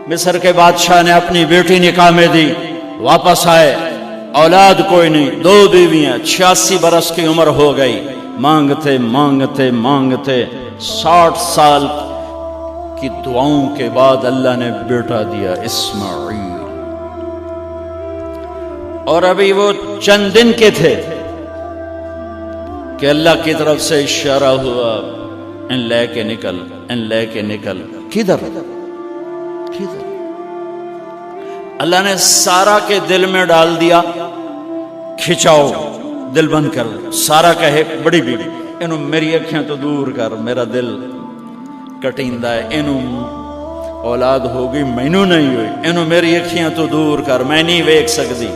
مصر کے بادشاہ نے اپنی بیٹی نکاح میں دی، واپس آئے، اولاد کوئی نہیں، 2 بیویاں، 86 برس کی عمر ہو گئی، مانگتے مانگتے مانگتے 60 سال کی دعاؤں کے بعد اللہ نے بیٹا دیا، اسماعیل۔ اور ابھی وہ چند دن کے تھے کہ اللہ کی طرف سے اشارہ ہوا، ان لے کے نکل، ان لے کے نکل۔ کدھر؟ اللہ نے سارا کے دل میں ڈال دیا، کھچاؤ، دل بند کر۔ سارا کہے بڑی بیوی، انہوں میری اکھیاں تو دور کر، میرا دل کٹیندہ ہے، انہوں اولاد ہوگی مینوں نہیں ہوئی، انہوں میری اکھیاں تو دور کر، میں نہیں ویکھ سکتی۔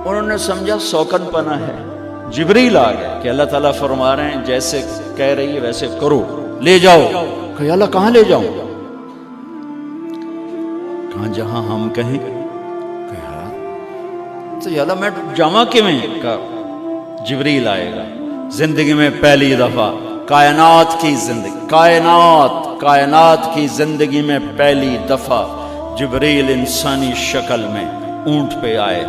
انہوں نے سمجھا سوکن پنا ہے۔ جبریل آ گیا کہ اللہ تعالیٰ فرما رہے ہیں جیسے کہہ رہی ہے ویسے کرو، لے جاؤ۔ کہ اللہ کہاں لے جاؤں؟ کہاں جہاں ہم کہیں۔ تو یا اللہ میں جامع کیویں؟ کہا جبریل آئے گا زندگی میں پہلی دفعہ، کائنات کی زندگی، کائنات کی زندگی میں پہلی دفعہ جبریل انسانی شکل میں اونٹ پہ آئے،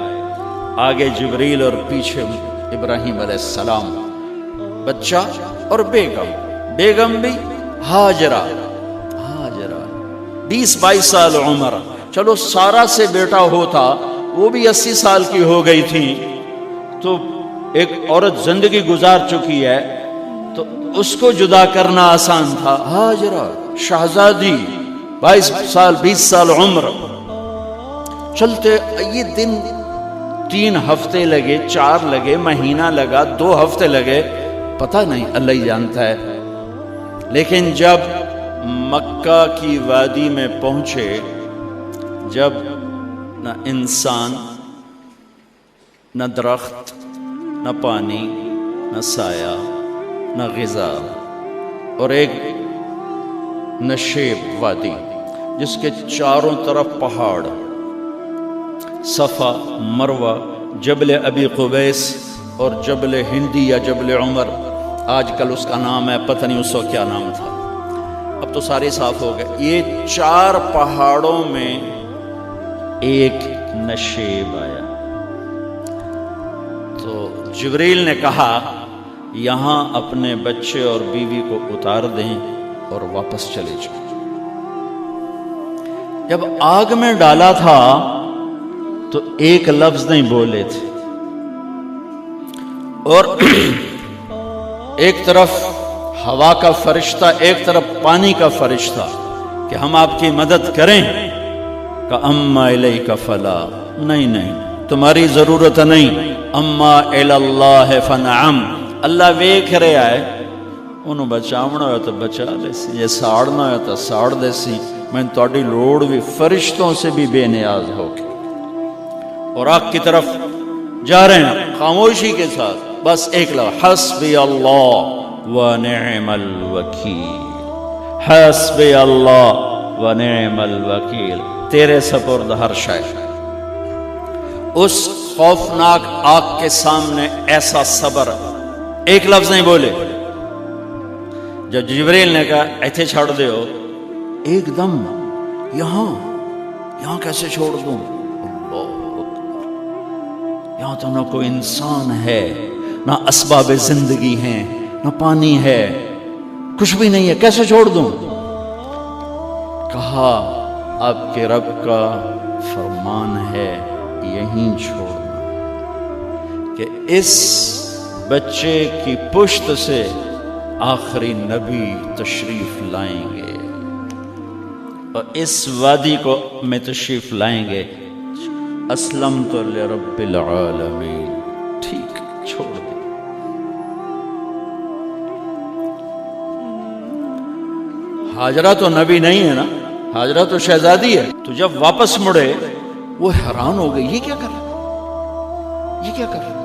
آگے جبریل اور پیچھے ابراہیم علیہ السلام، بچہ اور بیگم بھی ہاجرہ 20-22 سال عمر۔ چلو سارا سے بیٹا ہوتا، وہ بھی 80 سال کی ہو گئی تھی، تو ایک عورت زندگی گزار چکی ہے تو اس کو جدا کرنا آسان تھا۔ ہاجرہ شہزادی 22 سال 20 سال عمر۔ چلتے یہ دن 3 ہفتے لگے، 4 لگے، مہینہ لگا، 2 ہفتے لگے، پتہ نہیں، اللہ ہی جانتا ہے۔ لیکن جب مکہ کی وادی میں پہنچے، جب نہ انسان، نہ درخت، نہ پانی، نہ سایہ، نہ غذا، اور ایک نشیب وادی جس کے چاروں طرف پہاڑ، صفا، مروہ، جبل ابی قبیس اور جبل ہندی یا جبل عمر، آج کل اس کا نام ہے، پتہ نہیں اس وقت کیا نام تھا، اب تو سارے صاف ہو گئے۔ یہ 4 پہاڑوں میں ایک نشیب آیا، تو جبریل نے کہا یہاں اپنے بچے اور بیوی کو اتار دیں اور واپس چلے جائیں۔ جب آگ میں ڈالا تھا تو ایک لفظ نہیں بولے تھے، اور ایک طرف ہوا کا فرشتہ، ایک طرف پانی کا فرشتہ کہ ہم آپ کی مدد کریں، کہ اما الیک فلا، نہیں تمہاری ضرورت نہیں، اما اللہ فنعم، اللہ ویکھ رہا ہے، انہوں بچاونا ہو تو بچا دے سی، یہ ساڑنا ہو تو ساڑ دے سی، میں تہاڈی لوڑ بھی فرشتوں سے بھی بے نیاز ہو کے۔ اور آگ کی طرف جا رہے ہیں خاموشی کے ساتھ، بس ایک لفظ، حسبی اللہ ونعم الوکیل، حسبی اللہ ونعم الوکیل، تیرے سپرد ہر شے۔ اس خوفناک آگ کے سامنے ایسا صبر، ایک لفظ نہیں بولے۔ جب جبریل نے کہا ایتھے چھوڑ دے ہو، ایک دم یہاں کیسے چھوڑ دوں؟ اللہ اکبر، یہاں تو نہ کوئی انسان ہے، نہ اسباب زندگی ہیں، نہ پانی ہے، کچھ بھی نہیں ہے، کیسے چھوڑ دوں؟ کہا آپ کے رب کا فرمان ہے یہیں چھوڑنا، کہ اس بچے کی پشت سے آخری نبی تشریف لائیں گے اور اس وادی کو میں تشریف لائیں گے۔ اسلمت لرب العالمین، ٹھیک چھوڑ دے۔ ہاجرہ تو نبی نہیں ہے نا، ہاجرہ تو شہزادی ہے۔ تو جب واپس مڑے وہ حیران ہو گئی، یہ کیا کر رہا، یہ کیا کر رہا؟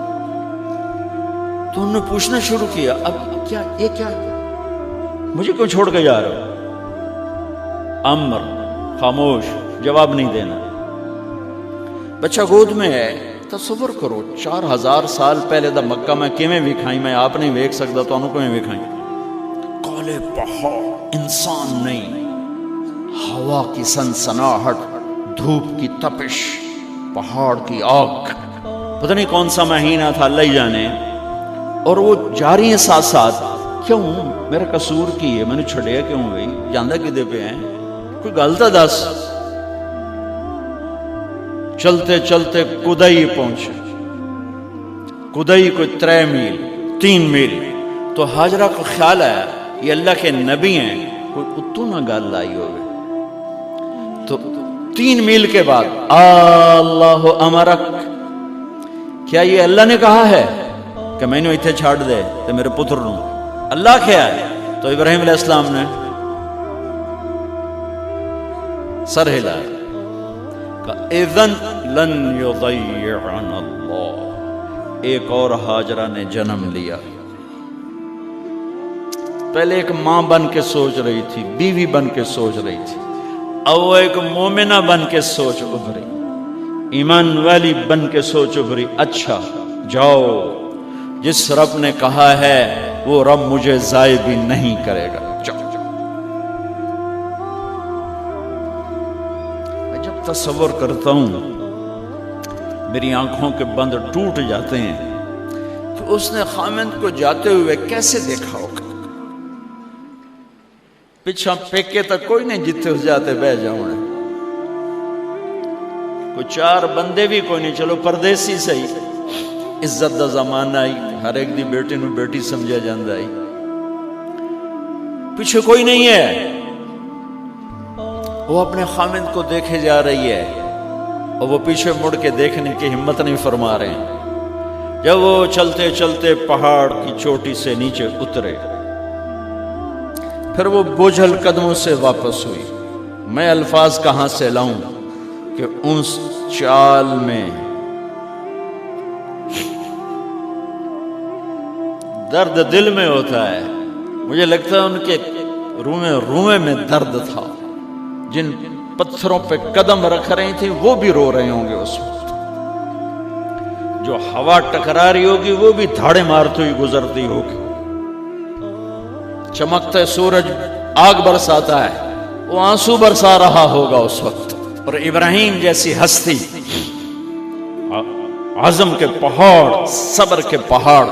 تو انہوں نے پوچھنا شروع کیا، اب کیا، یہ کیا، مجھے کیوں چھوڑ کے جا رہے ہو؟ امر، خاموش، جواب نہیں دینا۔ بچہ گود میں ہے، تصور کرو 4000 سال پہلے دا مکہ میں کیویں وکھائی، میں آپ نہیں ویکھ سکتا تو انہوں کیویں وکھائی؟ کالے پہاڑ، انسان نہیں، ہوا کی سنسناہٹ، دھوپ کی تپش، پہاڑ کی آگ، پتہ نہیں کون سا مہینہ تھا اللہ ہی جانے، اور وہ جاری ہیں ساتھ ساتھ. کیوں میرا قصور کی ہے، میں نے چھڑیا کیوں گئی، جاندہ کدے پہ ہیں، کوئی غلطہ دس. چلتے چلتے کدئی پہنچے. کدئی کوئی 3 میل 3 میل. تو ہاجرہ کو خیال آیا یہ اللہ کے نبی ہیں، کوئی اتو نہ گال لائی ہوگی. تو 3 میل کے بعد اللہ امرک، کیا یہ اللہ نے کہا ہے کہ میں نے اتنے چھاڑ دے تو میرے پتر نوں اللہ کیا ہے؟ تو ابراہیم علیہ السلام نے سر ہلایا کہ اذن لن یضیعنا اللہ. ایک اور ہاجرہ نے جنم لیا. پہلے ایک ماں بن کے سوچ رہی تھی، بیوی بن کے سوچ رہی تھی، اب وہ ایک مومنہ بن کے سوچ ابھری، ایمان والی بن کے سوچ ابھری. اچھا جاؤ، جس رب نے کہا ہے وہ رب مجھے ضائع بھی نہیں کرے گا. میں جب تصور کرتا ہوں میری آنکھوں کے بند ٹوٹ جاتے ہیں کہ اس نے خامند کو جاتے ہوئے کیسے دیکھا ہوگا. پچھا پیکے تک کوئی نہیں جتے ہو جاتے بہ جاؤں، کوئی 4 بندے بھی کوئی نہیں، چلو پردیسی صحیح، عزت دا زمانہ آئی، ہر ایک دی بیٹی نو بیٹی سمجھا جاندہ آئی، پیچھے کوئی نہیں ہے. وہ اپنے خامند کو دیکھے جا رہی ہے اور وہ پیچھے مڑ کے دیکھنے کی ہمت نہیں فرما رہے ہیں. جب وہ چلتے چلتے پہاڑ کی چوٹی سے نیچے اترے، پھر وہ بوجھل قدموں سے واپس ہوئی. میں الفاظ کہاں سے لاؤں کہ اس چال میں درد دل میں ہوتا ہے. مجھے لگتا ہے ان کے روئے میں درد تھا. جن پتھروں پہ قدم رکھ رہی تھی وہ بھی رو رہے ہوں گے اس وقت. جو ہوا ٹکرا رہی ہوگی وہ بھی دھاڑے مارتی ہوئی گزرتی ہوگی. چمکتے سورج آگ برساتا ہے، وہ آنسو برسا رہا ہوگا اس وقت. اور ابراہیم جیسی ہستی، عزم کے پہاڑ، صبر کے پہاڑ،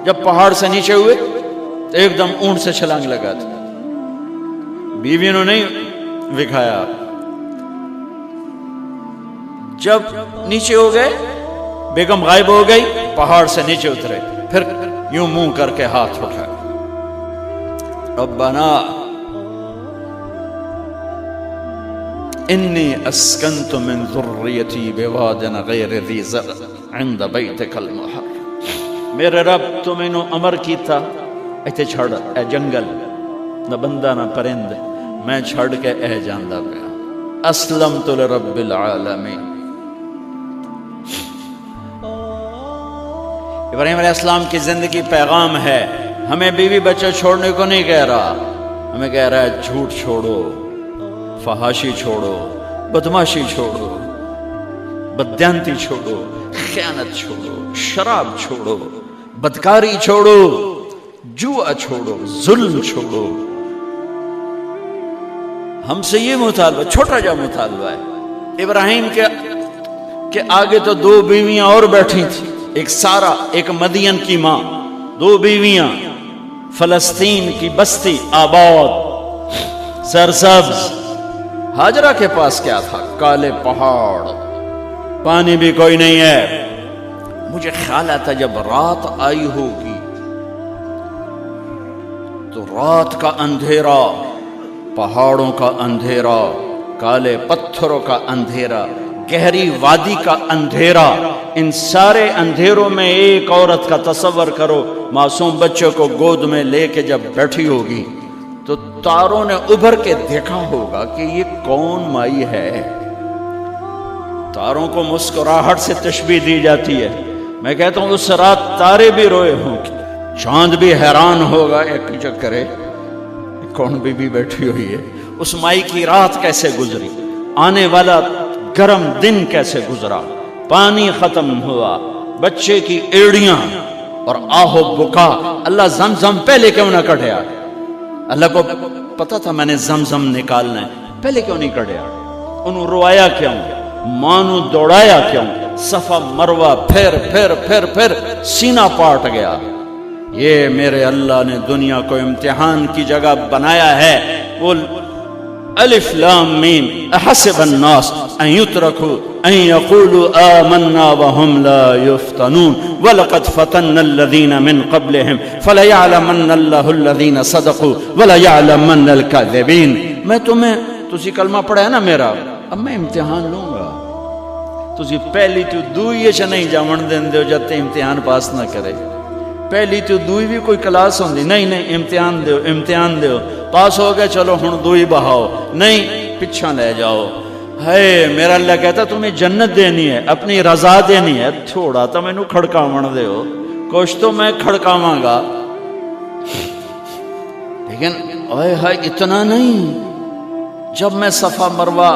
جب پہاڑ سے نیچے ہوئے تو ایک دم اونٹ سے چھلانگ لگا تھا. بیوی نے نہیں دکھایا. جب نیچے ہو گئے، بیگم غائب ہو گئی، پہاڑ سے نیچے اترے، پھر یوں منہ کر کے ہاتھ اٹھا، ربنا انی اسکنت من ذریتی بواد غیر ذی زرع عند بیتک المحرم. میرے رب تو میں نے امر کیتا ایتھے چھڑ اے جنگل، نہ بندہ نہ پرند، میں چھڑ کے اے جاندہ پیا. اسلمت لرب العالمین. ابراہیم علیہ السلام کی زندگی پیغام ہے. ہمیں بیوی بچہ چھوڑنے کو نہیں کہہ رہا، ہمیں کہہ رہا ہے جھوٹ چھوڑو، فحاشی چھوڑو، بدماشی چھوڑو، بددیانتی چھوڑو، خیانت چھوڑو، شراب چھوڑو، بدکاری چھوڑو، جوا چھوڑو، ظلم چھوڑو. ہم سے یہ مطالبہ، چھوٹا جا مطالبہ ہے. ابراہیم کے آگے تو 2 بیویاں اور بیٹھی تھیں، ایک سارا، ایک مدین کی ماں، 2 بیویاں. فلسطین کی بستی آباد، سرسبز. ہاجرہ کے پاس کیا تھا؟ کالے پہاڑ، پانی بھی کوئی نہیں ہے. مجھے خیال آتا جب رات آئی ہوگی تو رات کا اندھیرا، پہاڑوں کا اندھیرا، کالے پتھروں کا اندھیرا، گہری وادی کا اندھیرا، ان سارے اندھیروں میں ایک عورت کا تصور کرو، معصوم بچے کو گود میں لے کے جب بیٹھی ہوگی تو تاروں نے ابھر کے دیکھا ہوگا کہ یہ کون مائی ہے. تاروں کو مسکراہٹ سے تشبیہ دی جاتی ہے. میں کہتا ہوں اس رات تارے بھی روئے ہوں گے، چاند بھی حیران ہوگا، ایک چکرے کون بی بی بیٹھی ہوئی ہے. اس مائی کی رات کیسے گزری، آنے والا گرم دن کیسے گزرا، پانی ختم ہوا، بچے کی ایڑیاں اور آہو بکا. اللہ زمزم پہلے کیوں نہ کٹیا؟ اللہ کو پتا تھا میں نے زمزم نکالنا ہے. پہلے کیوں نہیں کڑیا؟ انہوں روایا کیوں؟ مانو دوڑایا کیوں؟ صفا مروہ پھر پھر پھر پھر سینہ پاٹ گیا۔ یہ میرے اللہ نے دنیا کو امتحان کی جگہ بنایا ہے۔ وہ الف لام میم احسب الناس ان يتركوا ان يقولوا آمنا وهم لا يفتنون ولقد فتنا الذين من قبلهم فليعلمن الله الذين صدقوا وليعلمن الكاذبين۔ میں تمہیں تسی کلمہ پڑھا ہے نا میرا، اب میں امتحان لوں گا۔ تسی پہلی تو دوئی چ نہیں جاون دین دیو جب تے امتحان پاس نہ کرے۔ پہلی تو دوئی بھی کوئی کلاس ہوندی نہیں، نہیں امتحان دیو امتحان دیو، پاس ہو گئے چلو ہن دوئی بہاؤ، نہیں پچھا لے جاؤ۔ ہے میرا اللہ کہتا تمہیں جنت دینی ہے، اپنی رضا دینی ہے، تھوڑا تو مینوں کھڑکاون دیو، کچھ تو میں کھڑکاواں گا، لیکن اوئے ہائے اتنا نہیں۔ جب میں صفا مروہ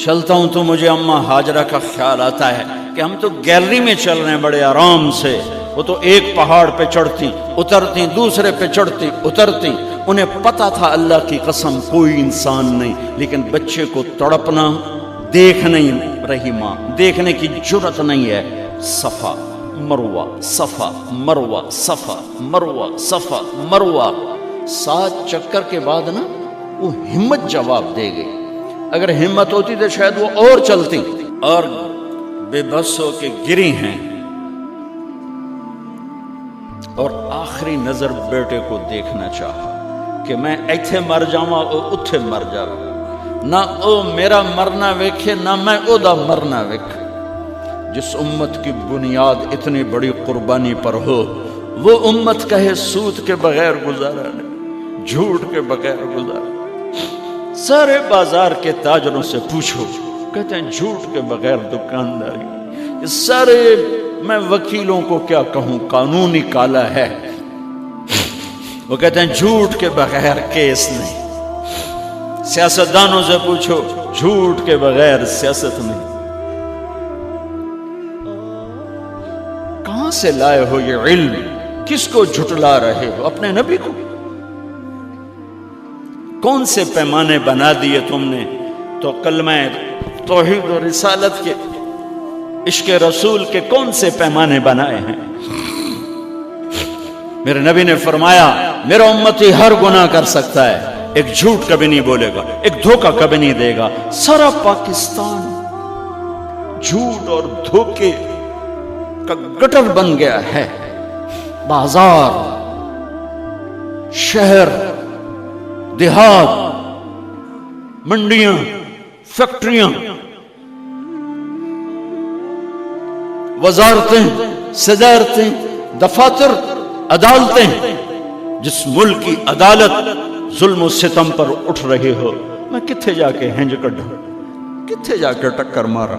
چلتا ہوں تو مجھے اماں ہاجرہ کا خیال آتا ہے کہ ہم تو گیلری میں چل رہے ہیں بڑے آرام سے، وہ تو ایک پہاڑ پہ چڑھتی اترتی، دوسرے پہ چڑھتی اترتی، انہیں پتا تھا اللہ کی قسم کوئی انسان نہیں، لیکن بچے کو تڑپنا دیکھ نہیں رہی ماں، دیکھنے کی جرت نہیں ہے۔ صفا مروہ صفا مروہ صفا مروہ صفا مروہ، 7 چکر کے بعد نا وہ ہمت جواب دے گئی۔ اگر ہمت ہوتی تو شاید وہ اور چلتی، اور بے بس ہو کے گری ہیں، اور آخری نظر بیٹے کو دیکھنا چاہا کہ میں ایتھے مر جاواں او اتھے مر جاواں، نہ او میرا مرنا ویکھے نہ میں او دا مرنا ویکھ۔ جس امت کی بنیاد اتنی بڑی قربانی پر ہو، وہ امت کہے سود کے بغیر گزارا نہیں، جھوٹ کے بغیر گزارا۔ سارے بازار کے تاجروں سے پوچھو، کہتے ہیں جھوٹ کے بغیر دکانداری۔ یہ سارے میں وکیلوں کو کیا کہوں، قانونی کالا ہے، وہ کہتے ہیں جھوٹ کے بغیر کیس نہیں۔ سیاستدانوں سے پوچھو، جھوٹ کے بغیر سیاست نہیں۔ کہاں سے لائے ہو یہ علم؟ کس کو جھٹلا رہے ہو؟ اپنے نبی کو؟ کون سے پیمانے بنا دیے تم نے؟ تو کلمہ توحید و رسالت کے، عشق رسول کے کون سے پیمانے بنائے ہیں؟ میرے نبی نے فرمایا میرا امتی ہر گناہ کر سکتا ہے، ایک جھوٹ کبھی نہیں بولے گا، ایک دھوکہ کبھی نہیں دے گا۔ سارا پاکستان جھوٹ اور دھوکے کا گٹر بن گیا ہے۔ بازار، شہر، دیہات، منڈیاں، فیکٹریاں، وزارتیں، صدارتیں، دفاتر، عدالتیں، جس ملک کی عدالت ظلم و ستم پر اٹھ رہے ہو، میں کتھے جا کے ہنج کڈھا، کتھے جا کے ٹکر مارا۔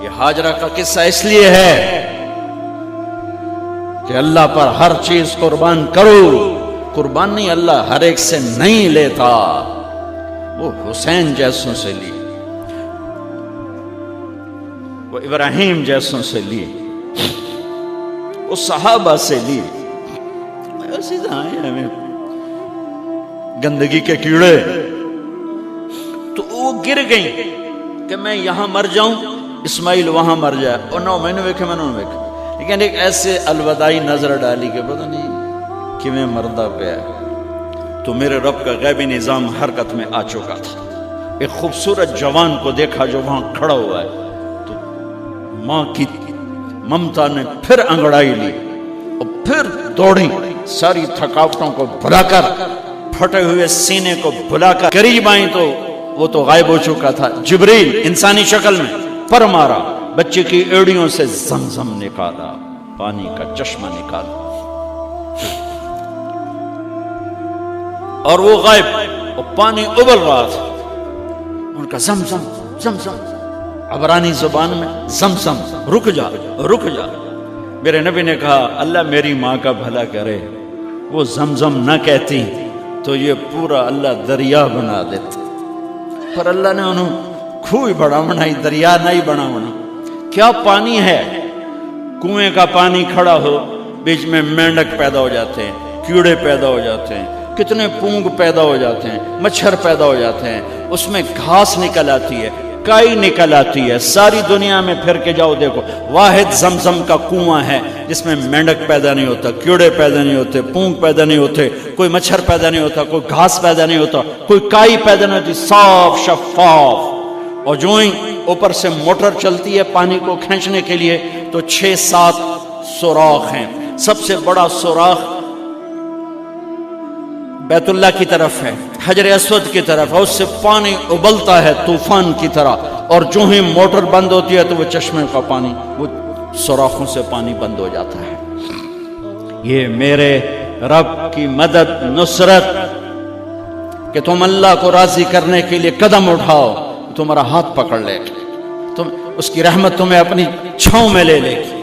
یہ ہاجرہ کا قصہ اس لیے ہے کہ اللہ پر ہر چیز قربان کرو۔ قربان نہیں، اللہ ہر ایک سے نہیں لیتا، وہ حسین جیسوں سے لی، وہ ابراہیم جیسوں سے لی، وہ صحابہ سے لی۔ ایسی آئے ہمیں گندگی کے کیڑے، تو وہ گر گئیں کہ میں یہاں مر جاؤں، اسماعیل وہاں مر جائے، اور نو میں نے ویکھے میں نے ویکھے، لیکن ایک ایسے الوداعی نظر ڈالی کہ پتہ نہیں کہ میں مردہ پہ ہے۔ تو میرے رب کا غیبی نظام حرکت میں آ چکا تھا۔ ایک خوبصورت جوان کو دیکھا جو وہاں کھڑا ہوا ہے، تو ماں کی ممتا نے پھر انگڑائی لی اور پھر دوڑی، ساری تھکاوٹوں کو بھلا کر، پھٹے ہوئے سینے کو بھلا کر قریب آئیں تو وہ تو غائب ہو چکا تھا۔ جبریل انسانی شکل میں پر مارا، بچے کی ایڑیوں سے زمزم نکالا، پانی کا چشمہ نکالا، اور وہ غائب، اور پانی ابل رہا تھا۔ ان کا زمزم زمزم، عبرانی زبان میں زمزم، رک جا رک جا۔ میرے نبی نے کہا اللہ میری ماں کا بھلا کرے، وہ زمزم نہ کہتی تو یہ پورا اللہ دریا بنا دیتا، پر اللہ نے انہوں کھوئی بڑا بنائی، دریا نہیں بنا بنا۔ کیا پانی ہے؟ کنویں کا پانی کھڑا ہو، بیچ میں مینڈک پیدا ہو جاتے ہیں، کیڑے پیدا ہو جاتے ہیں، کتنے پونگ پیدا ہو جاتے ہیں، مچھر پیدا ہو جاتے ہیں، اس میں گھاس نکل آتی ہے، کائی نکل آتی ہے، ساری دنیا میں پھر کے جاؤ دیکھو، واحد زمزم کا کنواں ہے جس میں مینڈک پیدا نہیں ہوتا، کیڑے پیدا نہیں ہوتے، پونگ پیدا نہیں ہوتے، کوئی مچھر پیدا نہیں ہوتا، کوئی گھاس پیدا نہیں ہوتا، کوئی کائی پیدا نہیں ہوتی، صاف شفاف. اور جو ہی اوپر سے موٹر چلتی ہے پانی کو کھینچنے کے لیے تو 6-7 سوراخ ہیں. سب سے بڑا سوراخ بیت اللہ کی طرف ہے، حجر اسود کی طرف، اور اس سے پانی ابلتا ہے طوفان کی طرح، اور جو ہی موٹر بند ہوتی ہے تو وہ چشمے کا پانی، وہ سوراخوں سے پانی بند ہو جاتا ہے. یہ میرے رب کی مدد، نصرت، کہ تم اللہ کو راضی کرنے کے لیے قدم اٹھاؤ، تمہارا ہاتھ پکڑ لے گا، تم اس کی رحمت تمہیں اپنی چھاؤں میں لے لے گی.